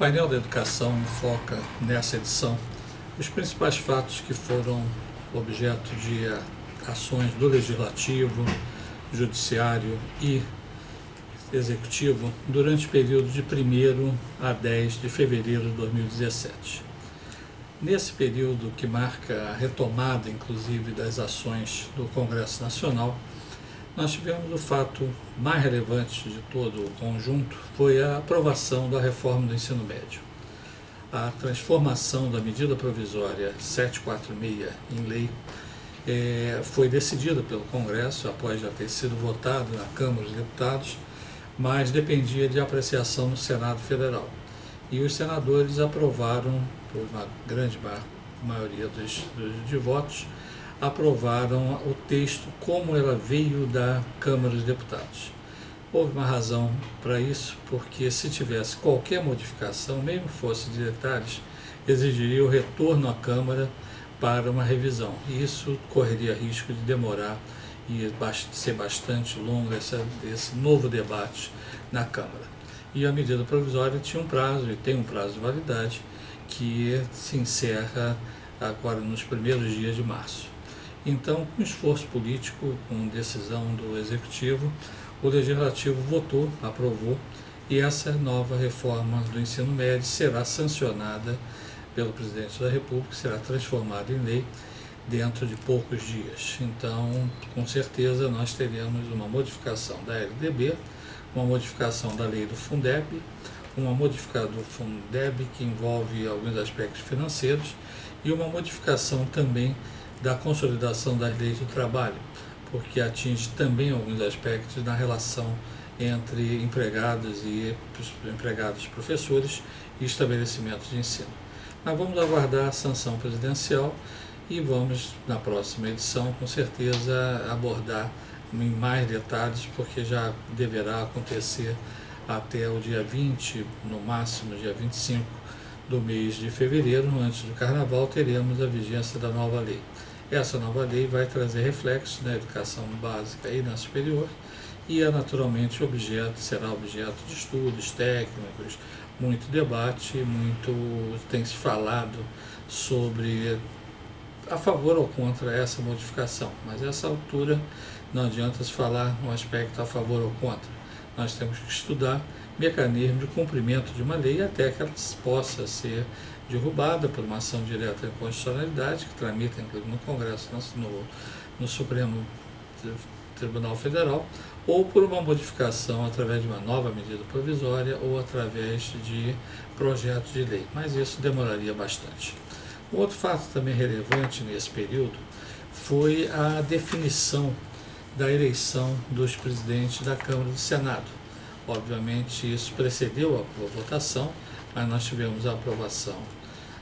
painel da educação enfoca, nessa edição, os principais fatos que foram objeto de ações do Legislativo, Judiciário e Executivo durante o período de 1º a 10 de fevereiro de 2017. Nesse período que marca a retomada, inclusive, das ações do Congresso Nacional, nós tivemos o fato mais relevante de todo o conjunto, foi a aprovação da reforma do ensino médio. A transformação da medida provisória 746 em lei foi decidida pelo Congresso, após já ter sido votado na Câmara dos Deputados, mas dependia de apreciação no Senado Federal. E os senadores aprovaram, por uma grande maioria de votos, aprovaram o texto como ela veio da Câmara dos Deputados. Houve uma razão para isso, porque se tivesse qualquer modificação, mesmo que fosse de detalhes, exigiria o retorno à Câmara para uma revisão. E isso correria risco de demorar e ser bastante longo esse novo debate na Câmara. E a medida provisória tinha um prazo, e tem um prazo de validade, que se encerra agora nos primeiros dias de março. Então, com esforço político, com decisão do Executivo, o Legislativo votou, aprovou, e essa nova reforma do ensino médio será sancionada pelo Presidente da República, será transformada em lei dentro de poucos dias. Então, com certeza, nós teremos uma modificação da LDB, uma modificação da lei do Fundeb, uma modificação do Fundeb que envolve alguns aspectos financeiros e uma modificação também da consolidação das leis do trabalho, porque atinge também alguns aspectos na relação entre empregados professores e estabelecimentos de ensino. Mas vamos aguardar a sanção presidencial e vamos, na próxima edição, com certeza, abordar em mais detalhes, porque já deverá acontecer até o dia 20, no máximo dia 25 do mês de fevereiro, antes do Carnaval, teremos a vigência da nova lei. Essa nova lei vai trazer reflexos na educação básica e na superior e naturalmente será objeto de estudos técnicos, muito debate, tem se falado sobre a favor ou contra essa modificação, mas a essa altura não adianta se falar um aspecto a favor ou contra. Nós temos que estudar mecanismo de cumprimento de uma lei até que ela possa ser derrubada por uma ação direta de inconstitucionalidade, que tramita inclusive no Congresso, no Supremo Tribunal Federal, ou por uma modificação através de uma nova medida provisória ou através de projeto de lei, mas isso demoraria bastante. Um outro fato também relevante nesse período foi a definição da eleição dos presidentes da Câmara e do Senado. Obviamente isso precedeu a votação, mas nós tivemos a aprovação,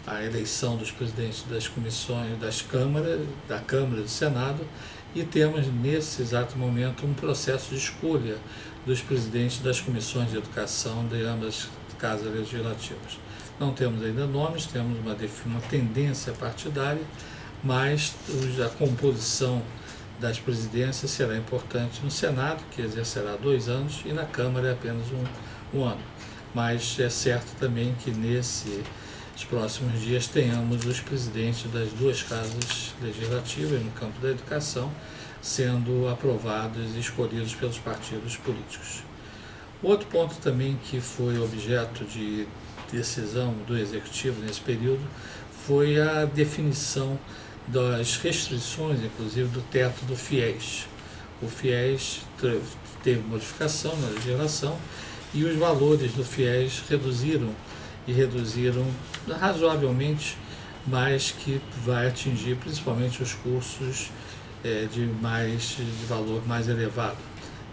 a eleição dos presidentes das comissões da Câmara e do Senado, e temos nesse exato momento um processo de escolha dos presidentes das comissões de educação de ambas casas legislativas. Não temos ainda nomes, temos uma tendência partidária, mas a composição das presidências será importante no Senado, que exercerá 2 anos, e na Câmara é apenas um ano. Mas é certo também que nesses próximos dias tenhamos os presidentes das 2 casas legislativas no campo da educação sendo aprovados e escolhidos pelos partidos políticos. Outro ponto também que foi objeto de decisão do Executivo nesse período foi a definição das restrições, inclusive do teto do FIES. O FIES teve modificação na legislação e os valores do FIES reduziram razoavelmente, mas que vai atingir principalmente os cursos de valor mais elevado.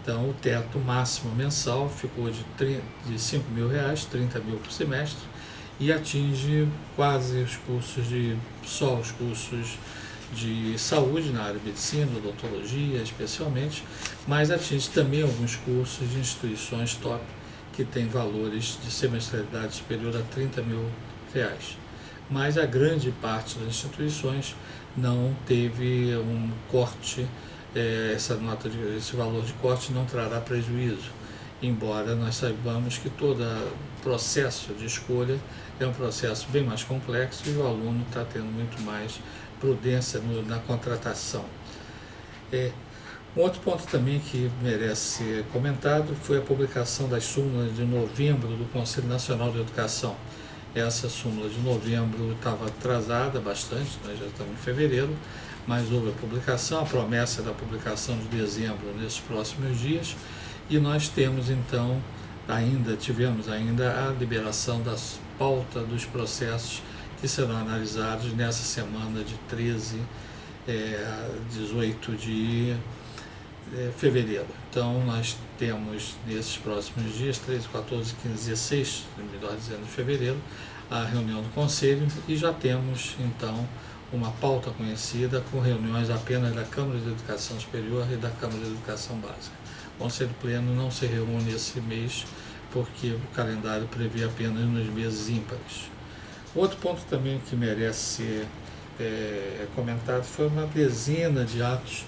Então, o teto máximo mensal ficou de R$5.000, 30 mil por semestre, e atinge quase os cursos os cursos de saúde na área de medicina, odontologia especialmente, mas atinge também alguns cursos de instituições top que têm valores de semestralidade superior a R$30.000. Mas a grande parte das instituições não teve um corte, esse valor de corte não trará prejuízo. embora nós saibamos que todo processo de escolha é um processo bem mais complexo e o aluno está tendo muito mais prudência na contratação. Um outro ponto também que merece ser comentado foi a publicação das súmulas de novembro do Conselho Nacional de Educação. Essa súmula de novembro estava atrasada bastante, nós já estamos em fevereiro, mas houve a publicação, a promessa da publicação de dezembro nesses próximos dias, e nós temos então, tivemos ainda a liberação das pautas dos processos que serão analisados nessa semana de 13 a 18 de fevereiro. Então nós temos nesses próximos dias, 13, 14, 15, 16, melhor dizendo, de fevereiro, a reunião do Conselho, e já temos então uma pauta conhecida com reuniões apenas da Câmara de Educação Superior e da Câmara de Educação Básica. O Conselho Pleno não se reúne esse mês porque o calendário prevê apenas nos meses ímpares. Outro ponto também que merece ser comentado foi uma dezena de atos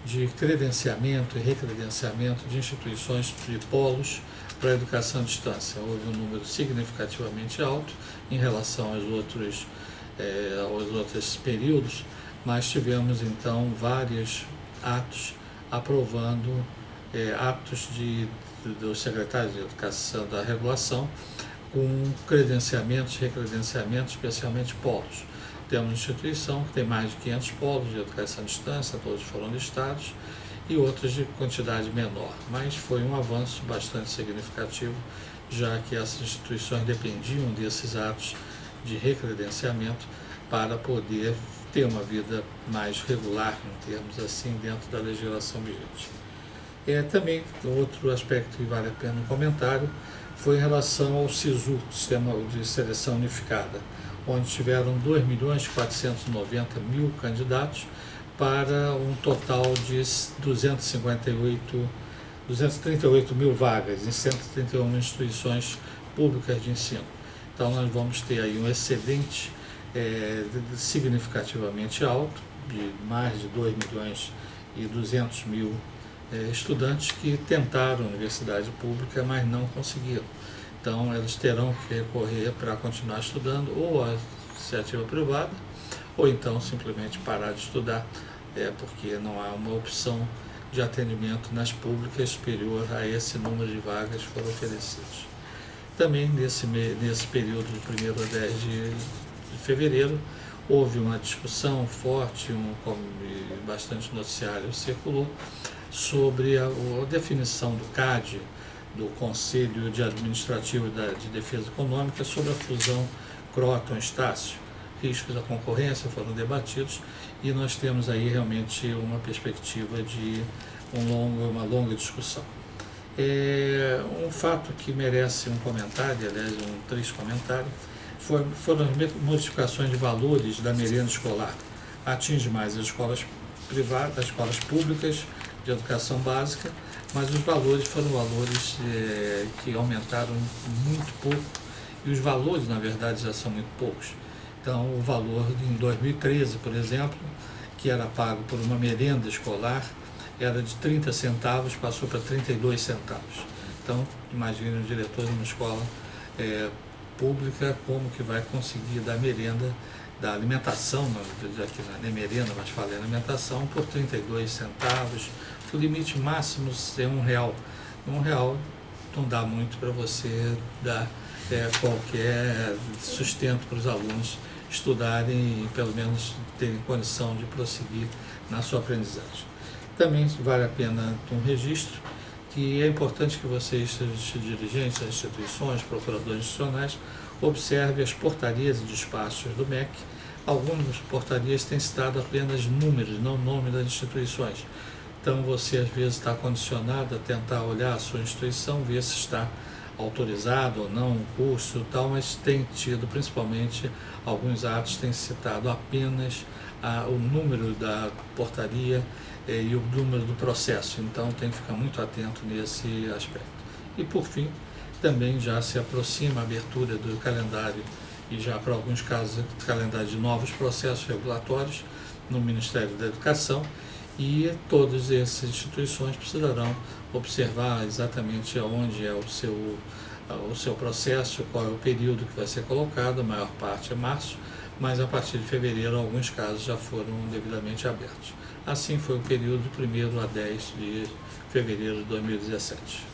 de credenciamento e recredenciamento de instituições de polos para a educação à distância. Houve um número significativamente alto em relação aos outros períodos, mas tivemos então vários atos aprovando atos dos secretários de Educação da Regulação com credenciamentos, recredenciamentos, especialmente polos. Temos uma instituição que tem mais de 500 polos de educação à distância, todos foram listados, e outras de quantidade menor, mas foi um avanço bastante significativo, já que essas instituições dependiam desses atos de recredenciamento para poder ter uma vida mais regular, em termos assim, dentro da legislação vigente. Também outro aspecto que vale a pena um comentário foi em relação ao SISU, Sistema de Seleção Unificada, onde tiveram 2.490.000 candidatos para um total de 238 mil vagas em 131 instituições públicas de ensino. Então nós vamos ter aí um excedente significativamente alto, de mais de 2.200.000 estudantes que tentaram a universidade pública, mas não conseguiram. Então eles terão que recorrer para continuar estudando ou a iniciativa privada, ou então simplesmente parar de estudar, porque não há uma opção de atendimento nas públicas superior a esse número de vagas que foram oferecidos. Também nesse período de 1º a 10 de fevereiro, houve uma discussão forte, bastante noticiário circulou, sobre a definição do CAD, do Conselho Administrativo de Defesa Econômica, sobre a fusão Croton-Estácio. Riscos da concorrência foram debatidos e nós temos aí realmente uma perspectiva de uma longa discussão. Um fato que merece um comentário, aliás, um triste comentário, foram as modificações de valores da merenda escolar. Atinge mais as escolas privadas, as escolas públicas de educação básica, mas os valores foram valores que aumentaram muito pouco, e os valores, na verdade, já são muito poucos. Então, o valor em 2013, por exemplo, que era pago por uma merenda escolar, era de 30 centavos, passou para 32 centavos. Então, imagine o diretor de uma escola pública como que vai conseguir dar merenda, da alimentação, aqui não é nem merenda, mas fala em alimentação, por 32 centavos. O limite máximo é R$1. R$1 não dá muito para você dar qualquer sustento para os alunos estudarem e pelo menos terem condição de prosseguir na sua aprendizagem. Também vale a pena um registro, que é importante que vocês, dirigentes das instituições, procuradores institucionais, observe as portarias e despachos do MEC. Algumas portarias têm citado apenas números, não nome das instituições. Então você às vezes está condicionado a tentar olhar a sua instituição, ver se está autorizado ou não o curso e tal, mas tem tido, principalmente, alguns atos têm citado apenas o número da portaria e o número do processo, então tem que ficar muito atento nesse aspecto. E por fim, também já se aproxima a abertura do calendário, e já para alguns casos, calendário de novos processos regulatórios no Ministério da Educação, e todas essas instituições precisarão observar exatamente onde é o seu processo, qual é o período que vai ser colocado. A maior parte é março, mas a partir de fevereiro alguns casos já foram devidamente abertos. Assim foi o período de 1º a 10 de fevereiro de 2017.